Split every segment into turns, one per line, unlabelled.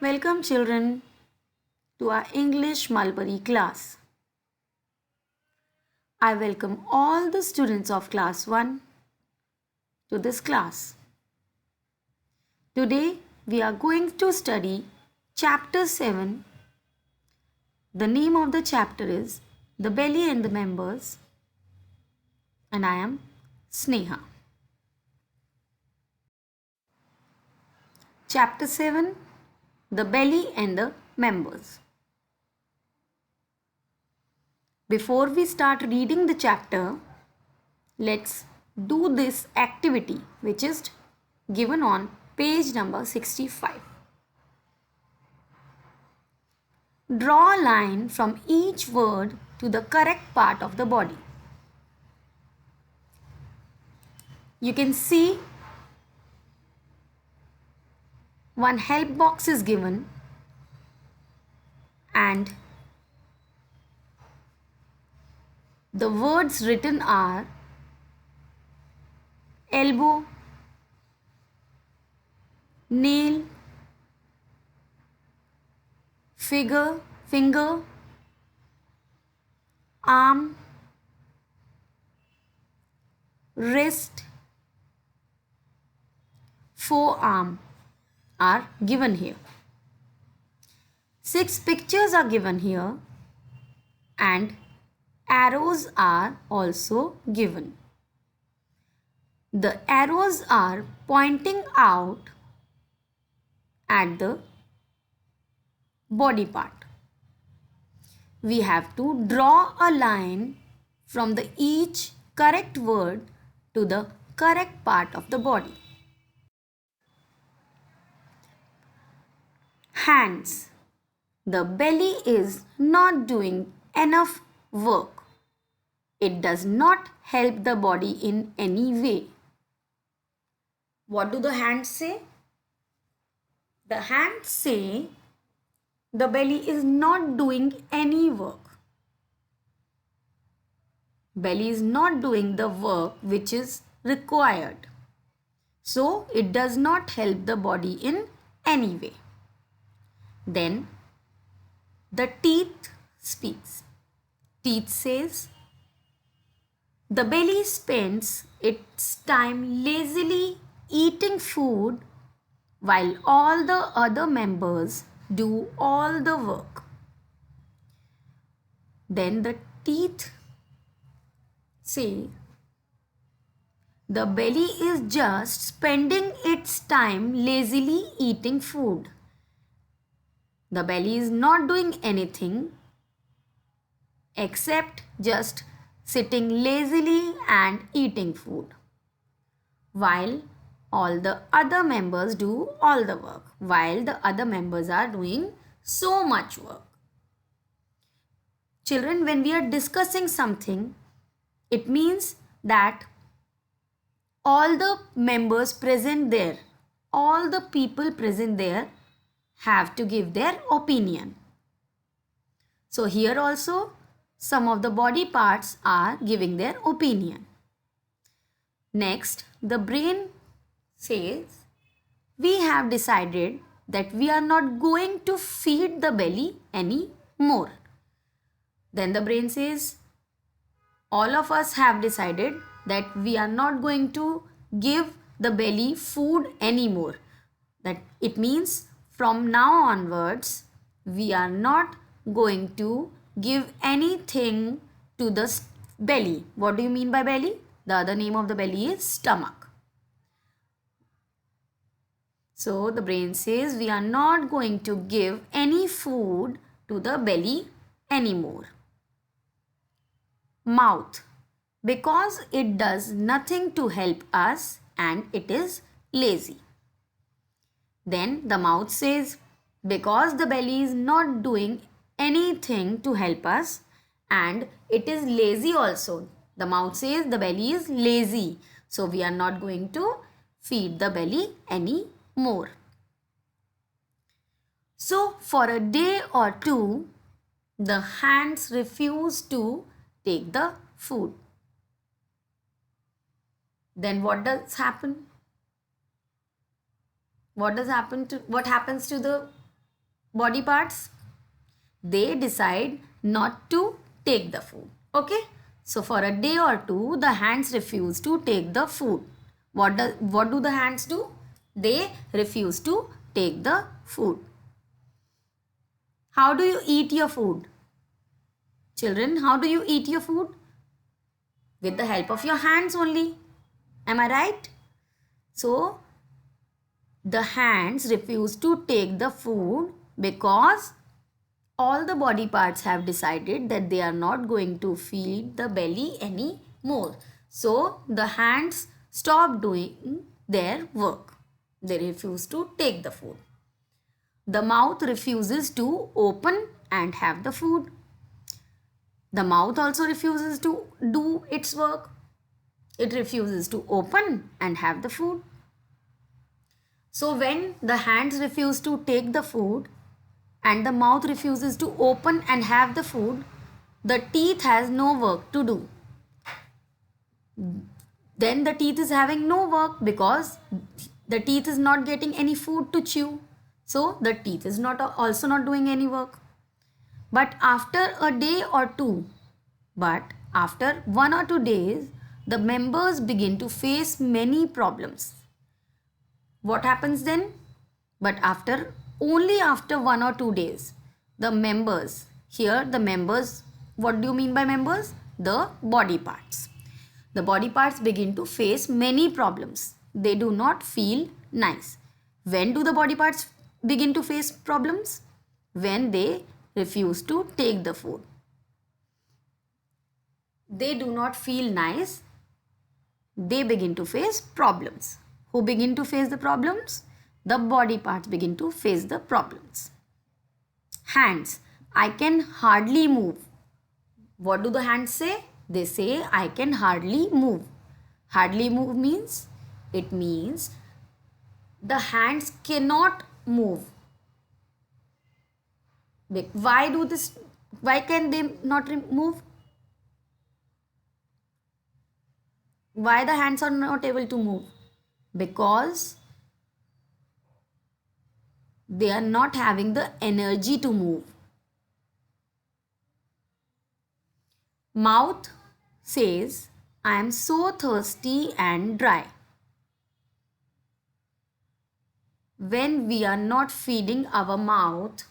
Welcome children to our English Mulberry class. I welcome all the students of class 1 to this class. Today we are going to study chapter 7. The name of the chapter is The Belly and the Members, and I am Sneha. Chapter 7, The Belly and the Members. Before we start reading the chapter, let's do this activity which is given on page number 65. Draw a line from each word to the correct part of the body. You can see one help box is given and the words written are elbow, nail, finger, arm, wrist, forearm are given here. 6 pictures are given here and arrows are also given. The arrows are pointing out at the body part. We have to draw a line from the each correct word to the correct part of the body. Hands. The belly is not doing enough work. It does not help the body in any way. What do the hands say? The hands say the belly is not doing any work. Belly is not doing the work which is required. So it does not help the body in any way. Then the teeth speaks. Teeth says the belly spends its time lazily eating food while all the other members do all the work. Then the teeth say the belly is just spending its time lazily eating food. The belly is not doing anything except just sitting lazily and eating food, while all the other members do all the work, while the other members are doing so much work. Children, when we are discussing something, it means that all the members present there, all the people present there have to give their opinion. So here also some of the body parts are giving their opinion. Next, the brain says we have decided that we are not going to feed the belly any more. Then the brain says all of us have decided that we are not going to give the belly food anymore. That it means from now onwards we are not going to give anything to the belly. What do you mean by belly? The other name of the belly is stomach. So the brain says we are not going to give any food to the belly anymore. Mouth. Because it does nothing to help us and it is lazy. Then the mouth says because the belly is not doing anything to help us and it is lazy also. The mouth says the belly is lazy. So we are not going to feed the belly any more. So for a day or two, the hands refuse to take the food. Then what does happen? What happens to the body parts? They decide not to take the food. Okay? So for a day or two, the hands refuse to take the food. What do the hands do? They refuse to take the food. How do you eat your food? Children, how do you eat your food? With the help of your hands only. Am I right? So the hands refuse to take the food because all the body parts have decided that they are not going to feed the belly anymore. So the hands stop doing their work. They refuse to take the food. The mouth refuses to open and have the food. The mouth also refuses to do its work. It refuses to open and have the food. So when the hands refuse to take the food and the mouth refuses to open and have the food, the teeth has no work to do. Then the teeth is having no work because the teeth is not getting any food to chew. So the teeth is also not doing any work. But after a day or two, after 1 or 2 days, the members begin to face many problems. What happens then? But only after 1 or 2 days, the members, what do you mean by members? The body parts. The body parts begin to face many problems. They do not feel nice. When do the body parts begin to face problems? When they refuse to take the food. They do not feel nice. They begin to face problems. Who begin to face the problems? The body parts begin to face the problems. Hands. I can hardly move. What do the hands say? They say, I can hardly move. Hardly move means? It means the hands cannot move. Why can they not move? Why the hands are not able to move? Because they are not having the energy to move. Mouth says, I am so thirsty and dry. When we are not feeding our mouth,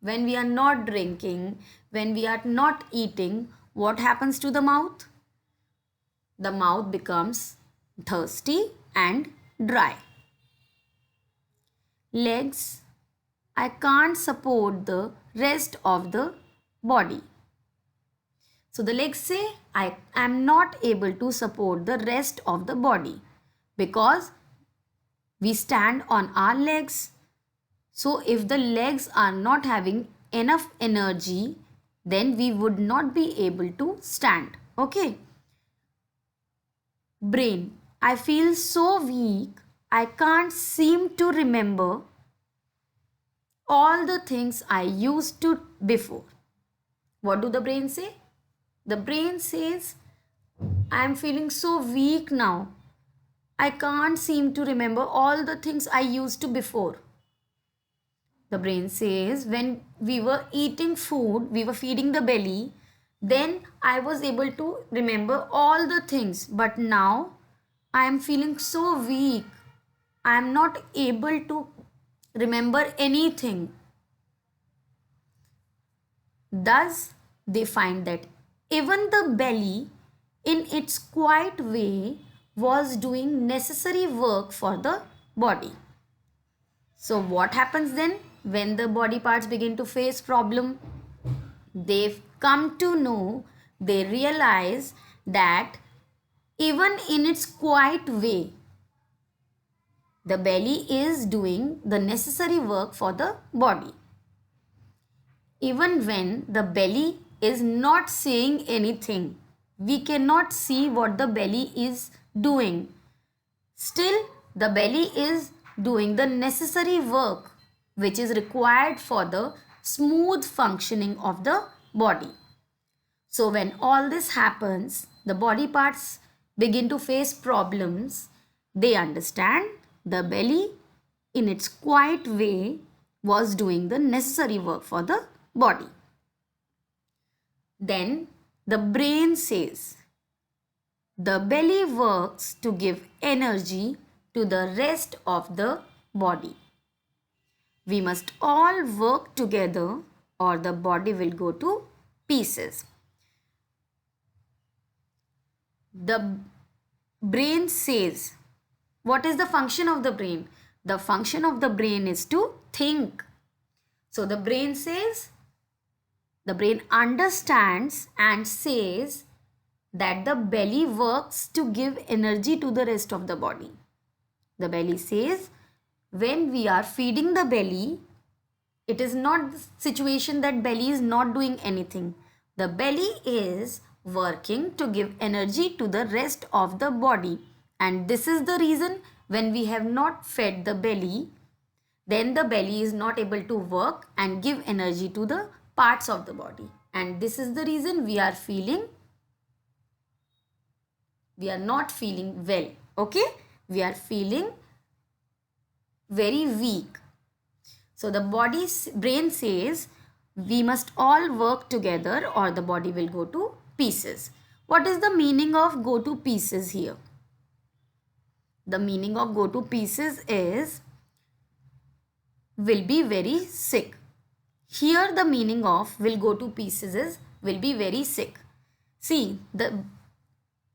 when we are not drinking, when we are not eating, what happens to the mouth? The mouth becomes thirsty and dry. Legs, I can't support the rest of the body. So the legs say, I am not able to support the rest of the body because we stand on our legs. So if the legs are not having enough energy, then we would not be able to stand. Okay. Brain, I feel so weak. I can't seem to remember all the things I used to before. What do the brain say? The brain says, I am feeling so weak now. I can't seem to remember all the things I used to before. The brain says, when we were eating food, we were feeding the belly, then I was able to remember all the things. But now I am feeling so weak. I am not able to remember anything. Thus, they find that even the belly, in its quiet way, was doing necessary work for the body. So what happens then when the body parts begin to face problem? They've come to know, they realize that even in its quiet way, the belly is doing the necessary work for the body. Even when the belly is not saying anything, we cannot see what the belly is doing. Still, the belly is doing the necessary work which is required for the smooth functioning of the body. So when all this happens, the body parts begin to face problems. They understand the belly in its quiet way was doing the necessary work for the body. Then the brain says, the belly works to give energy to the rest of the body. We must all work together or the body will go to pieces. The brain says, what is the function of the brain? The function of the brain is to think. So the brain says, the brain understands and says that the belly works to give energy to the rest of the body. The belly says, when we are feeding the belly, it is not the situation that belly is not doing anything. The belly is working to give energy to the rest of the body. And this is the reason when we have not fed the belly, then the belly is not able to work and give energy to the parts of the body. And this is the reason we are not feeling well. Okay? We are feeling very weak. So the brain says, we must all work together or the body will go to pieces. What is the meaning of go to pieces here? The meaning of go to pieces is will be very sick. Here the meaning of will go to pieces is will be very sick. See, the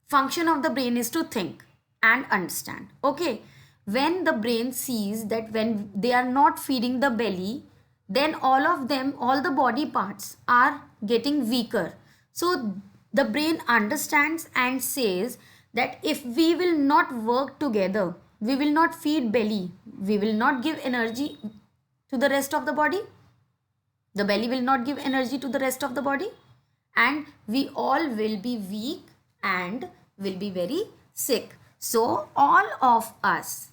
function of the brain is to think and understand. Okay. When the brain sees that when they are not feeding the belly, then all the body parts are getting weaker. So the brain understands and says that if we will not work together, we will not feed belly, we will not give energy to the rest of the body. The belly will not give energy to the rest of the body, and we all will be weak and will be very sick. So all of us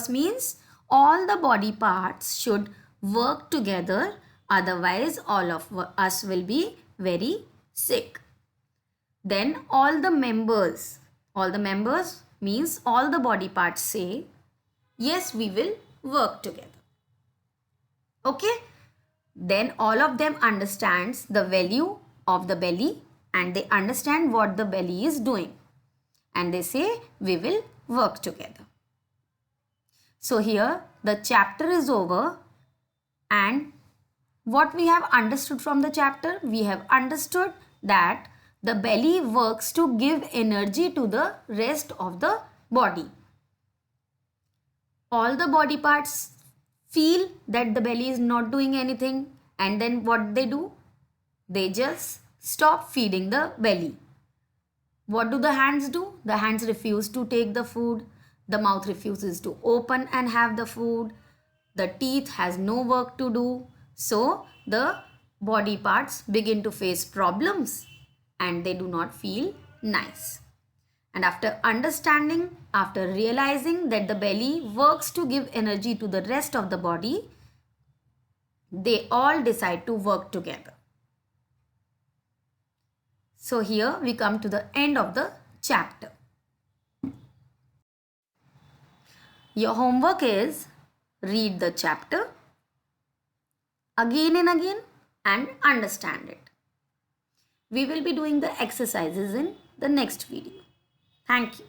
means all the body parts should work together, otherwise all of us will be very sick. Then all the members means all the body parts say, yes, we will work together. Okay? Then all of them understands the value of the belly and they understand what the belly is doing. And they say, we will work together. So here the chapter is over, and what we have understood from the chapter? We have understood that the belly works to give energy to the rest of the body. All the body parts feel that the belly is not doing anything, and then what they do? They just stop feeding the belly. What do the hands do? The hands refuse to take the food. The mouth refuses to open and have the food. The teeth has no work to do. So the body parts begin to face problems and they do not feel nice. And after understanding, after realizing that the belly works to give energy to the rest of the body, they all decide to work together. So here we come to the end of the chapter. Your homework is read the chapter again and again and understand it. We will be doing the exercises in the next video. Thank you.